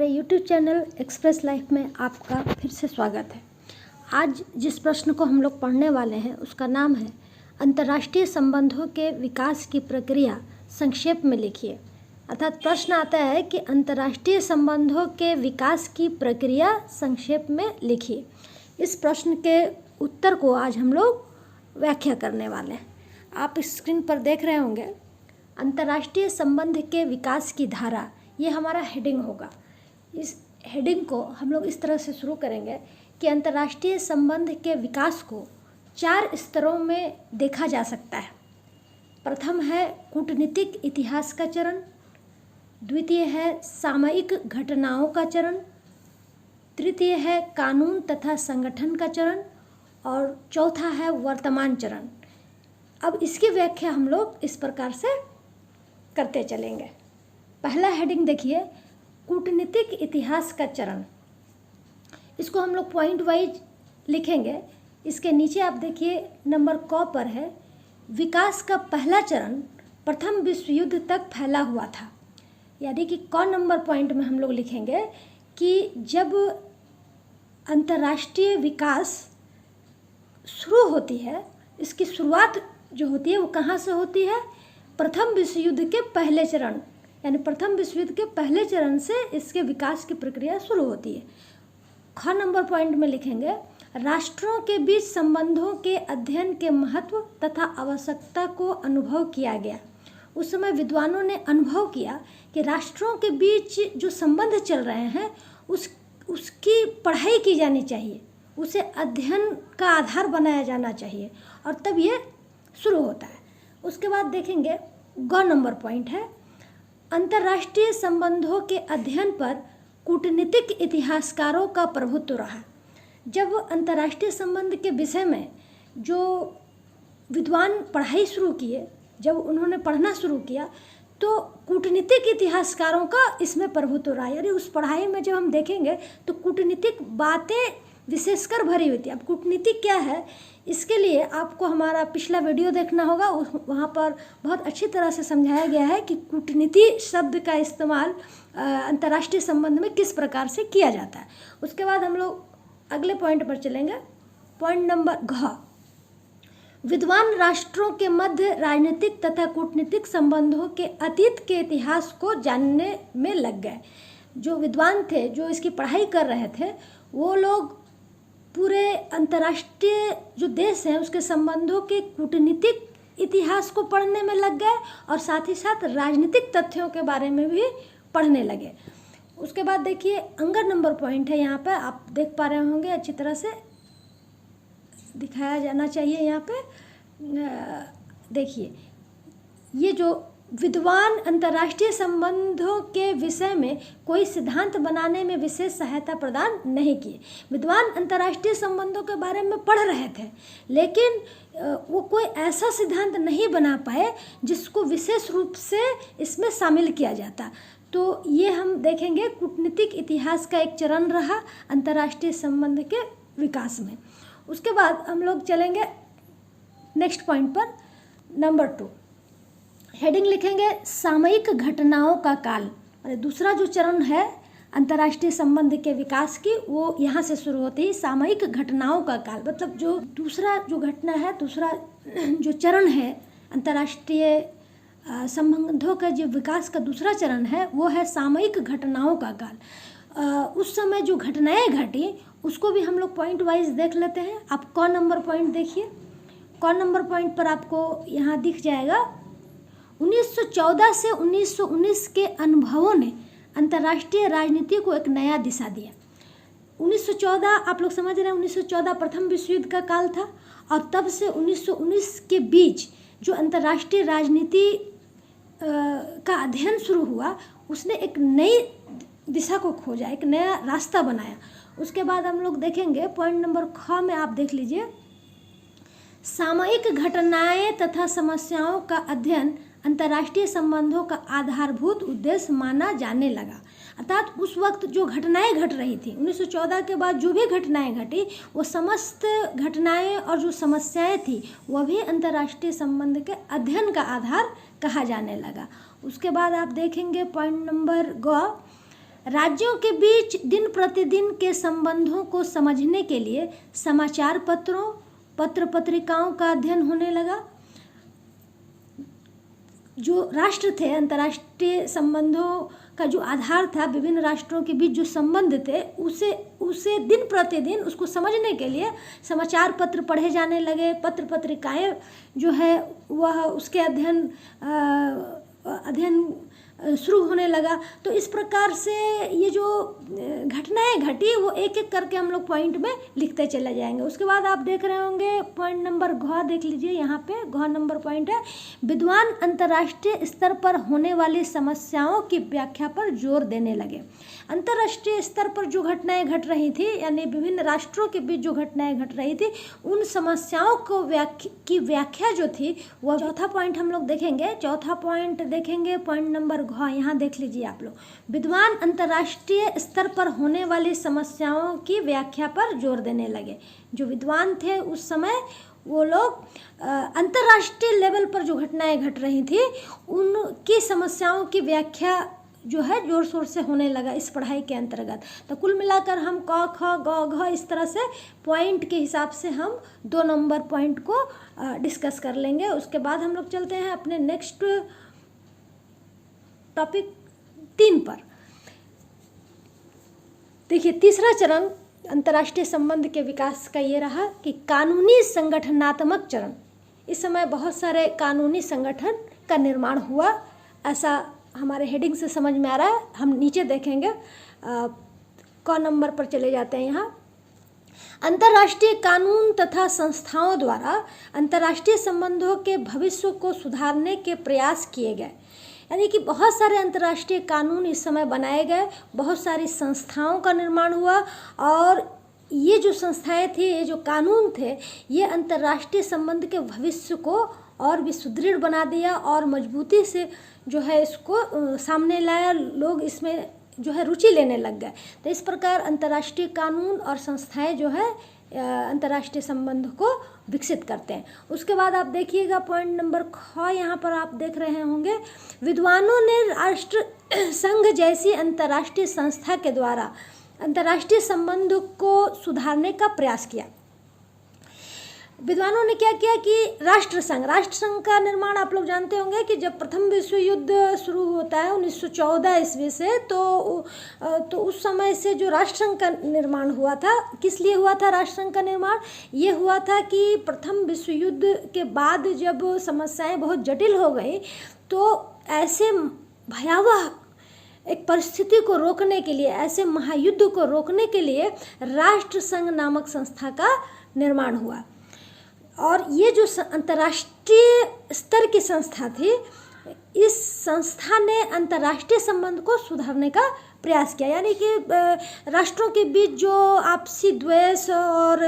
YouTube channel express life में आपका फिर से स्वागत है। आज जिस प्रश्न को हम लोग पढ़ने वाले हैं उसका नाम है अंतर्राष्ट्रीय संबंधों के विकास की प्रक्रिया संक्षेप में लिखिए। अर्थात प्रश्न आता है कि अंतर्राष्ट्रीय संबंधों के विकास की प्रक्रिया संक्षेप में लिखिए। इस प्रश्न के उत्तर को आज हम लोग व्याख्या करने वाले हैं। आप स्क्रीन पर देख रहे होंगे अंतर्राष्ट्रीय संबंध के विकास की धारा, ये हमारा हेडिंग होगा। इस हेडिंग को हम लोग इस तरह से शुरू करेंगे कि अंतर्राष्ट्रीय संबंध के विकास को 4 स्तरों में देखा जा सकता है। प्रथम है कूटनीतिक इतिहास का चरण, द्वितीय है सामयिक घटनाओं का चरण, तृतीय है कानून तथा संगठन का चरण और चौथा है वर्तमान चरण। अब इसकी व्याख्या हम लोग इस प्रकार से करते चलेंगे। पहला हेडिंग देखिए, कूटनीतिक इतिहास का चरण। इसको हम लोग पॉइंट वाइज लिखेंगे। इसके नीचे आप देखिए नंबर क पर है, विकास का पहला चरण प्रथम विश्व युद्ध तक फैला हुआ था। यानी कि क नंबर पॉइंट में हम लोग लिखेंगे कि जब अंतर्राष्ट्रीय विकास शुरू होती है, इसकी शुरुआत जो होती है वो कहाँ से होती है? प्रथम विश्व युद्ध के पहले चरण, यानी प्रथम विश्व युद्ध के पहले चरण से इसके विकास की प्रक्रिया शुरू होती है। ख नंबर पॉइंट में लिखेंगे, राष्ट्रों के बीच संबंधों के अध्ययन के महत्व तथा आवश्यकता को अनुभव किया गया। उस समय विद्वानों ने अनुभव किया कि राष्ट्रों के बीच जो संबंध चल रहे हैं उसकी पढ़ाई की जानी चाहिए, उसे अध्ययन का आधार बनाया जाना चाहिए और तब ये शुरू होता है। उसके बाद देखेंगे ग नंबर पॉइंट है, अंतर्राष्ट्रीय संबंधों के अध्ययन पर कूटनीतिक इतिहासकारों का प्रभुत्व रहा। जब अंतर्राष्ट्रीय संबंध के विषय में जो विद्वान पढ़ाई शुरू किए, जब उन्होंने पढ़ना शुरू किया तो कूटनीतिक इतिहासकारों का इसमें प्रभुत्व रहा। यानी उस पढ़ाई में जब हम देखेंगे तो कूटनीतिक बातें विशेषकर भरी हुई थी। अब कूटनीतिक क्या है, इसके लिए आपको हमारा पिछला वीडियो देखना होगा। वहाँ पर बहुत अच्छी तरह से समझाया गया है कि कूटनीति शब्द का इस्तेमाल अंतर्राष्ट्रीय संबंध में किस प्रकार से किया जाता है। उसके बाद हम लोग अगले पॉइंट पर चलेंगे। पॉइंट नंबर घ, विद्वान राष्ट्रों के मध्य राजनीतिक तथा कूटनीतिक संबंधों के अतीत के इतिहास को जानने में लग गए। जो विद्वान थे, जो इसकी पढ़ाई कर रहे थे, वो लोग पूरे अंतर्राष्ट्रीय जो देश हैं उसके संबंधों के कूटनीतिक इतिहास को पढ़ने में लग गए और साथ ही साथ राजनीतिक तथ्यों के बारे में भी पढ़ने लगे। उसके बाद देखिए अंगर नंबर पॉइंट है, यहाँ पे आप देख पा रहे होंगे, अच्छी तरह से दिखाया जाना चाहिए। यहाँ पे देखिए, ये जो विद्वान अंतर्राष्ट्रीय संबंधों के विषय में कोई सिद्धांत बनाने में विशेष सहायता प्रदान नहीं किए। विद्वान अंतर्राष्ट्रीय संबंधों के बारे में पढ़ रहे थे, लेकिन वो कोई ऐसा सिद्धांत नहीं बना पाए जिसको विशेष रूप से इसमें शामिल किया जाता। तो ये हम देखेंगे कूटनीतिक इतिहास का एक चरण रहा अंतर्राष्ट्रीय संबंध के विकास में। उसके बाद हम लोग चलेंगे नेक्स्ट पॉइंट पर, नंबर 2। हेडिंग लिखेंगे सामयिक घटनाओं का काल। दूसरा जो चरण है अंतर्राष्ट्रीय संबंध के विकास की, वो यहाँ से शुरू होती है। सामयिक घटनाओं का काल मतलब जो दूसरा जो घटना है, दूसरा जो चरण है अंतर्राष्ट्रीय संबंधों का जो विकास का दूसरा चरण है वो है सामयिक घटनाओं का काल। उस समय जो घटनाएं घटी उसको भी हम लोग पॉइंट वाइज देख लेते हैं। आप क नंबर पॉइंट देखिए। क नंबर पॉइंट पर आपको यहाँ दिख जाएगा, 1914 से 1919 के अनुभवों ने अंतर्राष्ट्रीय राजनीति को एक नया दिशा दिया। 1914 आप लोग समझ रहे हैं, 1914 प्रथम विश्व युद्ध का काल था और तब से 1919 के बीच जो अंतर्राष्ट्रीय राजनीति का अध्ययन शुरू हुआ, उसने एक नई दिशा को खोजा, एक नया रास्ता बनाया। उसके बाद हम लोग देखेंगे पॉइंट नंबर ख में, आप देख लीजिए, सामयिक घटनाएं तथा समस्याओं का अध्ययन अंतर्राष्ट्रीय संबंधों का आधारभूत उद्देश्य माना जाने लगा। अर्थात उस वक्त जो घटनाएं घट रही थी, 1914 के बाद जो भी घटनाएं घटी, वो समस्त घटनाएं और जो समस्याएं थी वह भी अंतर्राष्ट्रीय संबंध के अध्ययन का आधार कहा जाने लगा। उसके बाद आप देखेंगे पॉइंट नंबर ग, राज्यों के बीच दिन प्रतिदिन के संबंधों को समझने के लिए समाचार पत्रों, पत्र पत्रिकाओं का अध्ययन होने लगा। जो राष्ट्र थे, अंतर्राष्ट्रीय संबंधों का जो आधार था, विभिन्न राष्ट्रों के बीच जो संबंध थे, उसे दिन प्रतिदिन उसको समझने के लिए समाचार पत्र पढ़े जाने लगे, पत्र पत्रिकाएं जो है वह उसके अध्ययन शुरू होने लगा। तो इस प्रकार से ये जो घटनाएं घटी वो एक एक करके हम लोग पॉइंट में लिखते चले जाएंगे। उसके बाद आप देख रहे होंगे पॉइंट नंबर घ, देख लीजिए यहाँ पे घ नंबर पॉइंट है, विद्वान अंतर्राष्ट्रीय स्तर पर होने वाली समस्याओं की व्याख्या पर जोर देने लगे। अंतर्राष्ट्रीय स्तर पर जो घटनाएं घट रही थी, यानी विभिन्न राष्ट्रों के बीच जो घटनाएं घट रही थी, उन समस्याओं को की व्याख्या जो थी वह चौथा पॉइंट हम लोग देखेंगे। चौथा पॉइंट देखेंगे पॉइंट नंबर घ, यहाँ देख लीजिए आप लोग, विद्वान अंतर्राष्ट्रीय स्तर पर होने वाली समस्याओं की व्याख्या पर जोर देने लगे। जो विद्वान थे उस समय वो लोग अंतर्राष्ट्रीय लेवल पर जो घटनाएं घट रही थी उनकी समस्याओं की व्याख्या जो है जोर शोर से होने लगा इस पढ़ाई के अंतर्गत। तो कुल मिलाकर हम क ख ग घ इस तरह से पॉइंट के हिसाब से हम 2 नंबर पॉइंट को डिस्कस कर लेंगे। उसके बाद हम लोग चलते हैं अपने नेक्स्ट टॉपिक 3 पर। देखिए, तीसरा चरण अंतर्राष्ट्रीय संबंध के विकास का ये रहा कि कानूनी संगठनात्मक चरण। इस समय बहुत सारे कानूनी संगठन का निर्माण हुआ, ऐसा हमारे हेडिंग से समझ में आ रहा है। हम नीचे देखेंगे, क नंबर पर चले जाते हैं। यहाँ अंतर्राष्ट्रीय कानून तथा संस्थाओं द्वारा अंतर्राष्ट्रीय संबंधों के भविष्य को सुधारने के प्रयास किए गए। यानी कि बहुत सारे अंतर्राष्ट्रीय कानून इस समय बनाए गए, बहुत सारी संस्थाओं का निर्माण हुआ, और ये जो संस्थाएं थी, ये जो कानून थे, ये अंतर्राष्ट्रीय संबंध के भविष्य को और भी सुदृढ़ बना दिया और मजबूती से जो है इसको सामने लाया। लोग इसमें जो है रुचि लेने लग गए। तो इस प्रकार अंतर्राष्ट्रीय कानून और संस्थाएं जो है अंतर्राष्ट्रीय संबंध को विकसित करते हैं। उसके बाद आप देखिएगा पॉइंट नंबर ख, यहाँ पर आप देख रहे होंगे, विद्वानों ने राष्ट्र संघ जैसी अंतर्राष्ट्रीय संस्था के द्वारा अंतर्राष्ट्रीय संबंध को सुधारने का प्रयास किया। विद्वानों ने क्या किया कि राष्ट्र संघ का निर्माण आप लोग जानते होंगे कि जब प्रथम विश्व युद्ध शुरू होता है 1914 ईस्वी से, तो उस समय से जो राष्ट्र संघ का निर्माण हुआ था, किस लिए हुआ था राष्ट्र संघ का निर्माण? ये हुआ था कि प्रथम विश्व युद्ध के बाद जब समस्याएं बहुत जटिल हो गई, तो ऐसे भयावह एक परिस्थिति को रोकने के लिए, ऐसे महायुद्ध को रोकने के लिए राष्ट्र संघ नामक संस्था का निर्माण हुआ। और ये जो अंतर्राष्ट्रीय स्तर की संस्था थी, इस संस्था ने अंतर्राष्ट्रीय संबंध को सुधारने का प्रयास किया। यानी कि राष्ट्रों के बीच जो आपसी द्वेष और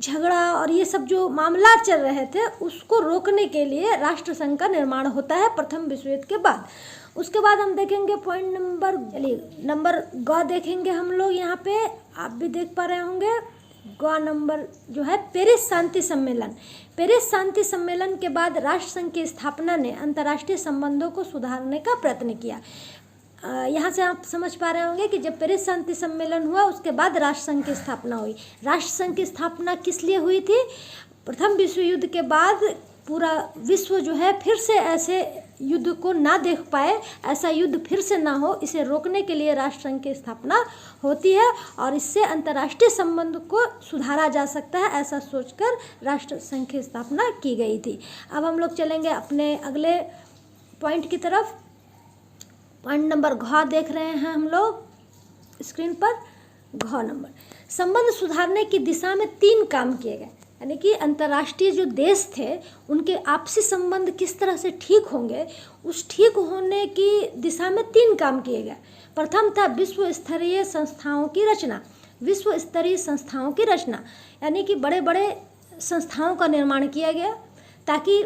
झगड़ा और ये सब जो मामला चल रहे थे, उसको रोकने के लिए राष्ट्र संघ का निर्माण होता है प्रथम विश्व युद्ध के बाद। उसके बाद हम देखेंगे पॉइंट नंबर ग देखेंगे हम लोग। यहाँ पे आप भी देख पा रहे होंगे, ग नंबर जो है पेरिस शांति सम्मेलन। पेरिस शांति सम्मेलन के बाद राष्ट्र संघ की स्थापना ने अंतर्राष्ट्रीय संबंधों को सुधारने का प्रयत्न किया। यहाँ से आप समझ पा रहे होंगे कि जब पेरिस शांति सम्मेलन हुआ, उसके बाद राष्ट्र संघ की स्थापना हुई। राष्ट्र संघ की स्थापना किस लिए हुई थी? प्रथम विश्व युद्ध के बाद पूरा विश्व जो है फिर से ऐसे युद्ध को ना देख पाए, ऐसा युद्ध फिर से ना हो, इसे रोकने के लिए राष्ट्र संघ की स्थापना होती है और इससे अंतर्राष्ट्रीय संबंध को सुधारा जा सकता है, ऐसा सोचकर राष्ट्र संघ की स्थापना की गई थी। अब हम लोग चलेंगे अपने अगले पॉइंट की तरफ। पॉइंट नंबर घ देख रहे हैं हम लोग स्क्रीन पर। घ नंबर, संबंध सुधारने की दिशा में 3 काम किए गए। यानी कि अंतर्राष्ट्रीय जो देश थे, उनके आपसी संबंध किस तरह से ठीक होंगे, उस ठीक होने की दिशा में 3 काम किए गए। प्रथम था विश्व स्तरीय संस्थाओं की रचना। विश्व स्तरीय संस्थाओं की रचना यानी कि बड़े बड़े संस्थाओं का निर्माण किया गया, ताकि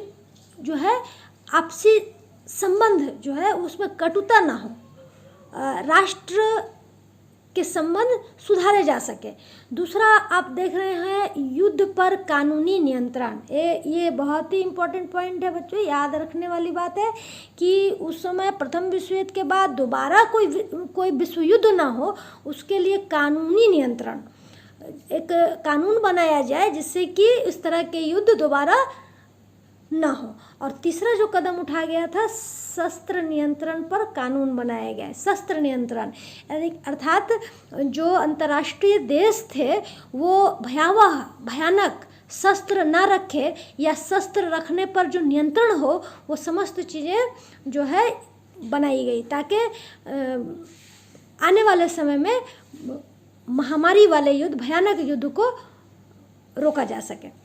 जो है आपसी संबंध जो है उसमें कटुता ना हो। राष्ट्र के संबंध सुधारे जा सके। दूसरा आप देख रहे हैं युद्ध पर कानूनी नियंत्रण। ये बहुत ही इम्पोर्टेंट पॉइंट है बच्चों, याद रखने वाली बात है कि उस समय प्रथम विश्व युद्ध के बाद दोबारा कोई विश्व युद्ध ना हो, उसके लिए कानूनी नियंत्रण, एक कानून बनाया जाए जिससे कि इस तरह के युद्ध दोबारा ना हो। और तीसरा जो कदम उठाया गया था, शस्त्र नियंत्रण पर कानून बनाया गया है। शस्त्र नियंत्रण अर्थात जो अंतर्राष्ट्रीय देश थे वो भयानक शस्त्र ना रखे या शस्त्र रखने पर जो नियंत्रण हो, वो समस्त चीज़ें जो है बनाई गई ताकि आने वाले समय में महामारी वाले युद्ध, भयानक युद्ध को रोका जा सके।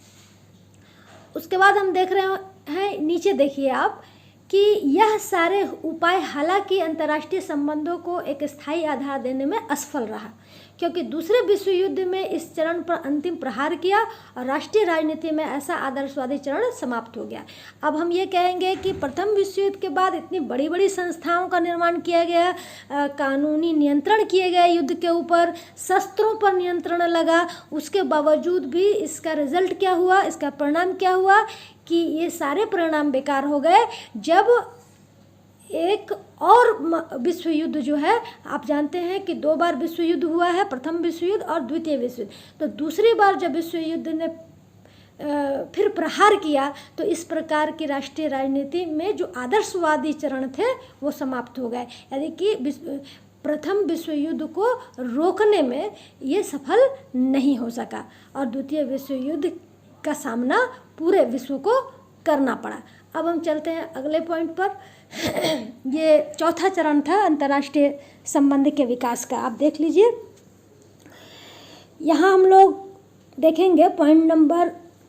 उसके बाद हम देख रहे हैं, नीचे देखिए आप कि यह सारे उपाय हालांकि अंतर्राष्ट्रीय संबंधों को एक स्थायी आधार देने में असफल रहा, क्योंकि दूसरे विश्व युद्ध में इस चरण पर अंतिम प्रहार किया और राष्ट्रीय राजनीति में ऐसा आदर्शवादी चरण समाप्त हो गया। अब हम ये कहेंगे कि प्रथम विश्व युद्ध के बाद इतनी बड़ी बड़ी संस्थाओं का निर्माण किया गया, कानूनी नियंत्रण किए गए युद्ध के ऊपर, शस्त्रों पर नियंत्रण लगा, उसके बावजूद भी इसका रिजल्ट क्या हुआ, इसका परिणाम क्या हुआ कि ये सारे परिणाम बेकार हो गए। जब एक और विश्व युद्ध जो है, आप जानते हैं कि 2 बार विश्व युद्ध हुआ है, प्रथम विश्व युद्ध और द्वितीय विश्व युद्ध। तो दूसरी बार जब विश्व युद्ध ने फिर प्रहार किया तो इस प्रकार की राष्ट्रीय राजनीति में जो आदर्शवादी चरण थे वो समाप्त हो गए, यानी कि प्रथम विश्व युद्ध को रोकने में ये सफल नहीं हो सका और द्वितीय विश्व युद्ध का सामना पूरे विश्व को करना पड़ा। अब हम चलते हैं अगले पॉइंट पर। ये चौथा चरण था अंतर्राष्ट्रीय संबंध के विकास का। आप देख लीजिए, यहाँ हम लोग देखेंगे पॉइंट नंबर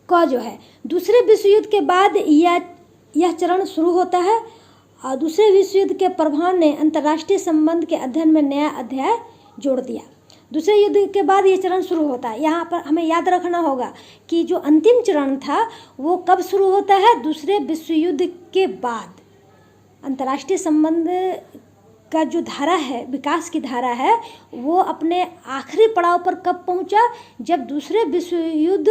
क जो है, दूसरे विश्व युद्ध के बाद यह चरण शुरू होता है और दूसरे विश्व युद्ध के प्रभाव ने अंतर्राष्ट्रीय संबंध के अध्ययन में नया अध्याय जोड़ दिया। दूसरे युद्ध के बाद ये चरण शुरू होता है। यहाँ पर हमें याद रखना होगा कि जो अंतिम चरण था वो कब शुरू होता है, दूसरे विश्व युद्ध के बाद। अंतर्राष्ट्रीय संबंध का जो धारा है, विकास की धारा है, वो अपने आखिरी पड़ाव पर कब पहुँचा, जब दूसरे विश्व युद्ध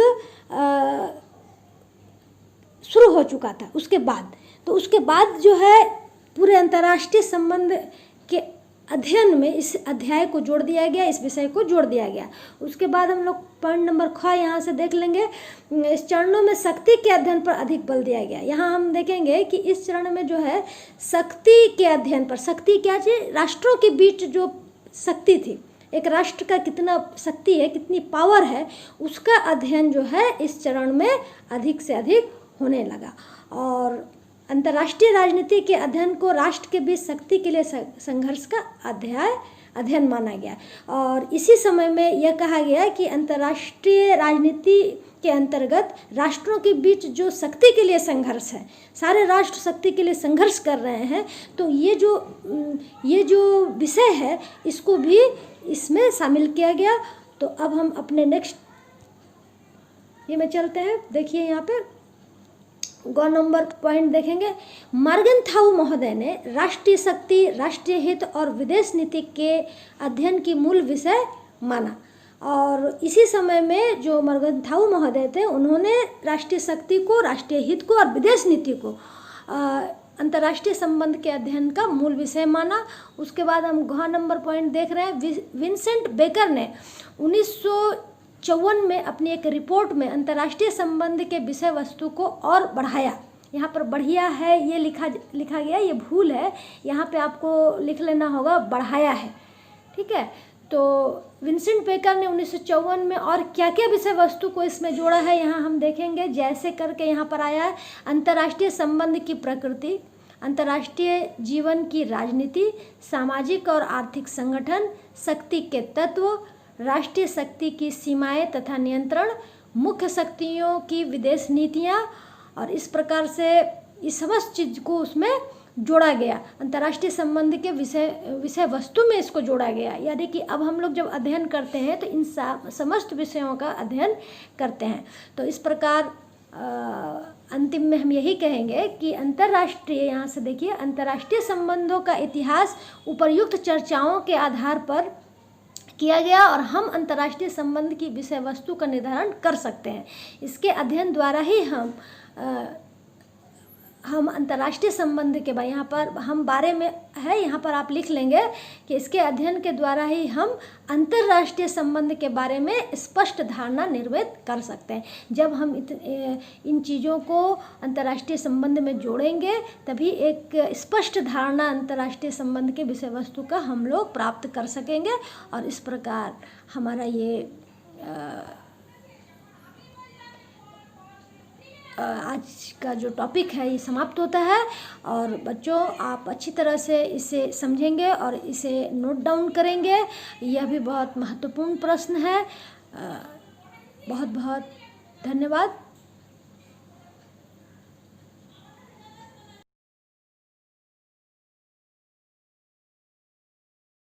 शुरू हो चुका था, उसके बाद। तो उसके बाद जो है पूरे अंतर्राष्ट्रीय संबंध के अध्ययन में इस अध्याय को जोड़ दिया गया, इस विषय को जोड़ दिया गया। उसके बाद हम लोग पॉइंट नंबर ख यहाँ से देख लेंगे। इस चरणों में शक्ति के अध्ययन पर अधिक बल दिया गया। यहाँ हम देखेंगे कि इस चरण में जो है शक्ति के अध्ययन पर, शक्ति क्या चीज़, राष्ट्रों के बीच जो शक्ति थी, एक राष्ट्र का कितना शक्ति है, कितनी पावर है, उसका अध्ययन जो है इस चरण में अधिक से अधिक होने लगा। और अंतर्राष्ट्रीय राजनीति के अध्ययन को राष्ट्र के बीच शक्ति के लिए संघर्ष का अध्ययन माना गया। और इसी समय में यह कहा गया कि अंतर्राष्ट्रीय राजनीति के अंतर्गत राष्ट्रों के बीच जो शक्ति के लिए संघर्ष है, सारे राष्ट्र शक्ति के लिए संघर्ष कर रहे हैं, तो ये जो विषय है इसको भी इसमें शामिल किया गया। तो अब हम अपने नेक्स्ट ये में चलते हैं। देखिए यहाँ पे गौ नंबर पॉइंट देखेंगे। मॉर्गनथाउ महोदय ने राष्ट्रीय शक्ति, राष्ट्रीय हित और विदेश नीति के अध्ययन की मूल विषय माना। और इसी समय में जो मॉर्गनथाउ महोदय थे, उन्होंने राष्ट्रीय शक्ति को, राष्ट्रीय हित को और विदेश नीति को अंतर्राष्ट्रीय संबंध के अध्ययन का मूल विषय माना। उसके बाद हम घ नंबर पॉइंट देख रहे हैं। विंसेंट बेकर ने 1954 में अपनी एक रिपोर्ट में अंतर्राष्ट्रीय संबंध के विषय वस्तु को और बढ़ाया। यहाँ पर बढ़िया है ये लिखा गया, ये भूल है, यहाँ पे आपको लिख लेना होगा बढ़ाया है, ठीक है। तो विंसेंट बेकर ने 1954 में और क्या क्या विषय वस्तु को इसमें जोड़ा है, यहाँ हम देखेंगे। जैसे करके यहाँ पर आया है अंतर्राष्ट्रीय संबंध की प्रकृति, अंतर्राष्ट्रीय जीवन की राजनीति, सामाजिक और आर्थिक संगठन, शक्ति के तत्व, राष्ट्रीय शक्ति की सीमाएं तथा नियंत्रण, मुख्य शक्तियों की विदेश नीतियाँ। और इस प्रकार से इस समस्त चीज़ को उसमें जोड़ा गया, अंतर्राष्ट्रीय संबंध के विषय वस्तु में इसको जोड़ा गया। यानी कि अब हम लोग जब अध्ययन करते हैं तो इन समस्त विषयों का अध्ययन करते हैं। तो इस प्रकार अंतिम में हम यही कहेंगे कि अंतर्राष्ट्रीय, यहाँ से देखिए, अंतर्राष्ट्रीय संबंधों का इतिहास उपर्युक्त चर्चाओं के आधार पर किया गया और हम अंतर्राष्ट्रीय संबंध की विषय वस्तु का निर्धारण कर सकते हैं। इसके अध्ययन द्वारा ही हम अंतर्राष्ट्रीय संबंध के बारे, यहाँ पर हम बारे में है, यहाँ पर आप लिख लेंगे कि इसके अध्ययन के द्वारा ही हम अंतर्राष्ट्रीय संबंध के बारे में स्पष्ट धारणा निर्मित कर सकते हैं। जब हम इन चीज़ों को अंतर्राष्ट्रीय संबंध में जोड़ेंगे तभी एक स्पष्ट धारणा अंतर्राष्ट्रीय संबंध के विषय वस्तु का हम लोग प्राप्त कर सकेंगे और इस प्रकार हमारा ये आज का जो टॉपिक है ये समाप्त होता है। और बच्चों, आप अच्छी तरह से इसे समझेंगे और इसे नोट डाउन करेंगे। यह भी बहुत महत्वपूर्ण प्रश्न है। बहुत बहुत धन्यवाद।